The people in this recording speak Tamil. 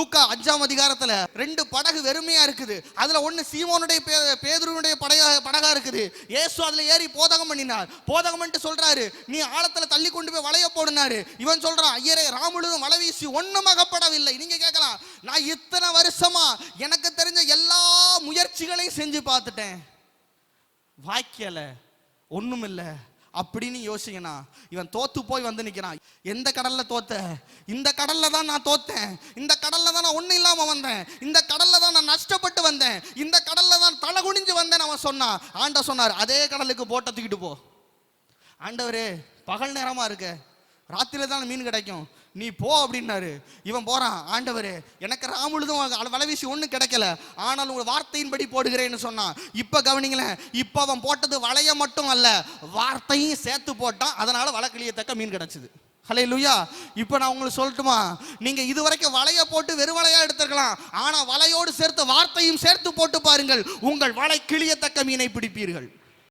லூக்கா 5ஆம் அதிகாரத்துல 2 படகு வெறுமையா இருக்குது. அதுல ஒண்ணு சீமோனுடைய பேதுருவுடைய படகா இருக்குது. இயேசு அதுல ஏறி போதகம் பண்ணினார். போதகம் பண்ணிட்டு சொல்றாரு, நீ ஆழத்துல தள்ளி கொண்டு போய் வலைய போடுனாரு. இவன் சொல்றான், ஐயரே ராமுழுதும் வலை வீசி ஒண்ணும் அகப்படவில்லை. நீங்க கேட்கலாம், நான் இத்தனை வருஷமா எனக்கு தெரிஞ்ச எல்லா முயற்சிகளையும் செஞ்சு பார்த்துட்டேன், வாய்க்கல, ஒண்ணும் இல்ல அப்படின்னு யோசிக்கனா, இவன் தோத்து போய் வந்து நிக்கிறான். எந்த கடல்ல தோத்த? இந்த கடல்ல தான் நான் தோத்தேன். இந்த கடல்ல தான் நான் ஒண்ணு இல்லாம வந்தேன். இந்த கடல்ல தான் நான் நஷ்டப்பட்டு வந்தேன். இந்த கடல்ல தான் தலை குனிஞ்சு வந்தேன் அவன் சொன்னான். ஆண்டவர் சொன்னார், அதே கடலுக்கு போட்டை தூக்கிட்டு போ. ஆண்டவரே, பகல் நேரமா இருக்கு, ராத்திரில தான் மீன் கிடைக்கும், நீ போ அப்படின்னாரு. இவன் போறான். ஆண்டவரே, எனக்கு ராமுழுதும் வலை வீசி ஒன்றும் கிடைக்கல, ஆனால் உங்க வார்த்தையின்படி போடுகிறேன்னு சொன்னான். இப்ப கவனிங்களேன், இப்ப அவன் போட்டது வலைய மட்டும் அல்ல, வார்த்தையும் சேர்த்து போட்டான். அதனால வலை கிளியத்தக்க மீன் கிடைச்சது. ஹல்லேலூயா. இப்ப நான் உங்களுக்கு சொல்லட்டுமா, நீங்க இதுவரைக்கும் வலைய போட்டு வெறும் வலையா எடுத்துக்கலாம், ஆனா வலையோடு சேர்த்து வார்த்தையும் சேர்த்து போட்டு பாருங்கள், உங்கள் வலை கிளியத்தக்க மீனை பிடிப்பீர்கள்.